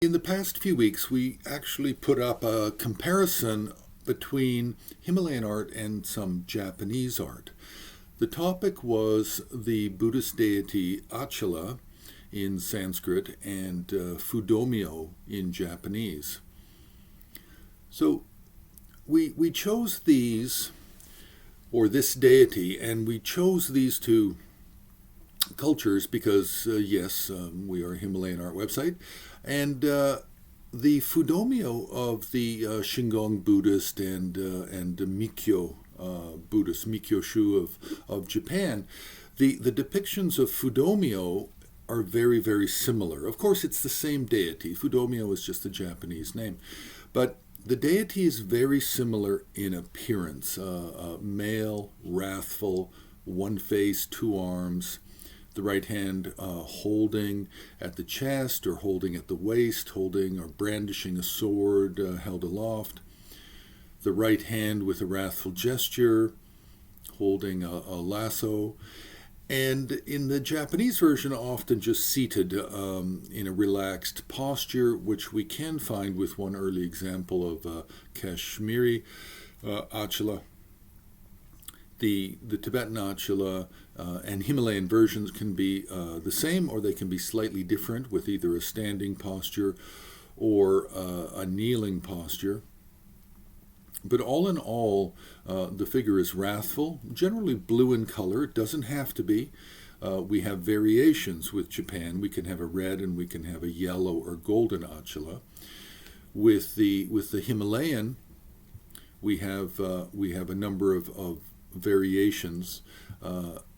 In the past few weeks, we actually put up a comparison between Himalayan art and some Japanese art. The topic was the Buddhist deity Achala in Sanskrit and Fudomiyo in Japanese. So we chose these, or this deity, and we chose these two cultures because, we are a Himalayan art website, and the Fudomiyo of the Shingon Buddhist and Mikyo Buddhist, Mikyo-shu of Japan, the depictions of Fudomiyo are very, very similar. Of course, it's the same deity. Fudomiyo is just a Japanese name. But the deity is very similar in appearance. Male, wrathful, one face, two arms, the right hand holding at the chest or holding at the waist, holding or brandishing a sword held aloft. The right hand with a wrathful gesture, holding a lasso. And in the Japanese version, often just seated in a relaxed posture, which we can find with one early example of Kashmiri Achala. The Tibetan Achala and Himalayan versions can be the same, or they can be slightly different with either a standing posture or a kneeling posture. But all in all, the figure is wrathful, generally blue in color. It doesn't have to be. We have variations with Japan. We can have a red and we can have a yellow or golden Achala. With the Himalayan, we have a number of variations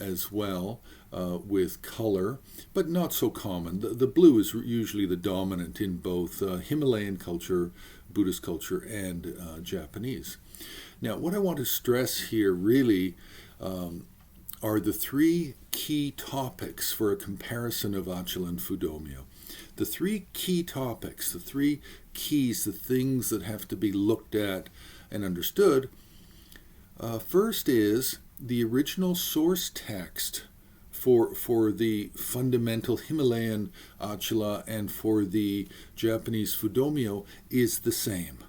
as well with color, but not so common. The blue is usually the dominant in both Himalayan culture, Buddhist culture, and Japanese. Now, what I want to stress here really are the three key topics for a comparison of Achala and Fudomiyo. The three key topics, the three keys, the things that have to be looked at and understood. First is the original source text for the fundamental Himalayan Achala and for the Japanese Fudomiyo is the same.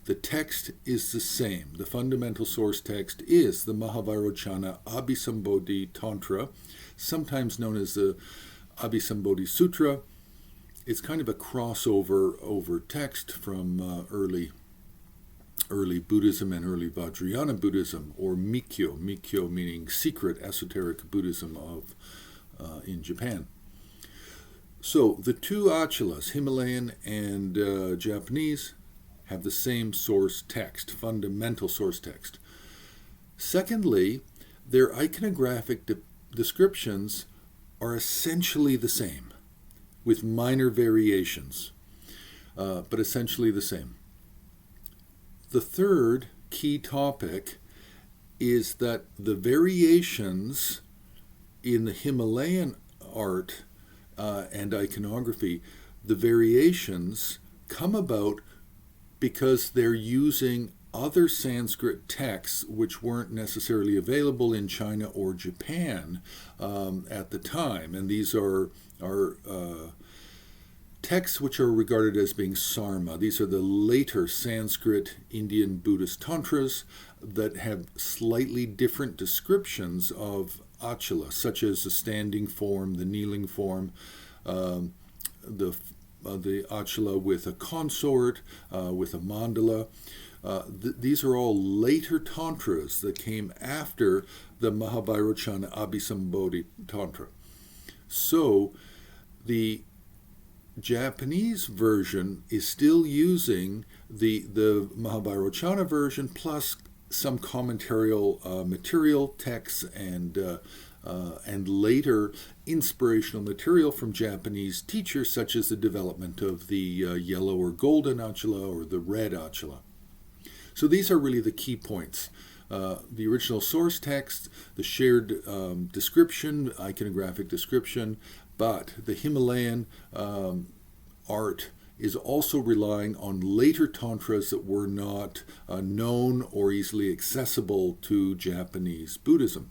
The text is the same. The fundamental source text is the Mahavairochanaabisambhodi Tantra, sometimes known as the Abhisambhodi Sutra. It's kind of a crossover over text from early Buddhism and early Vajrayana Buddhism, or Mikyo meaning secret esoteric Buddhism in Japan. So the two Achalas, Himalayan and Japanese, have the same source text, fundamental source text. Secondly, their iconographic descriptions are essentially the same, with minor variations, but essentially the same. The third key topic is that the variations in the Himalayan art and iconography, the variations come about because they're using other Sanskrit texts which weren't necessarily available in China or Japan at the time. And these are texts which are regarded as being Sarma. These are the later Sanskrit Indian Buddhist tantras that have slightly different descriptions of Achala, such as the standing form, the kneeling form, the Achala with a consort, with a mandala. These are all later tantras that came after the Mahavairochanaabisambhodi Tantra. So the Japanese version is still using the Mahavairochana version plus some commentarial material, texts, and later inspirational material from Japanese teachers, such as the development of the yellow or golden Achala or the red Achala. So these are really the key points. The original source text, the shared description, iconographic description, but the Himalayan art is also relying on later tantras that were not known or easily accessible to Japanese Buddhism.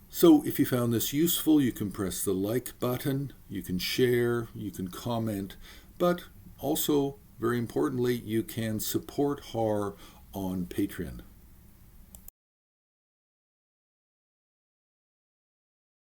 So if you found this useful, you can press the like button, you can share, you can comment, but also, very importantly, you can support HAR on Patreon.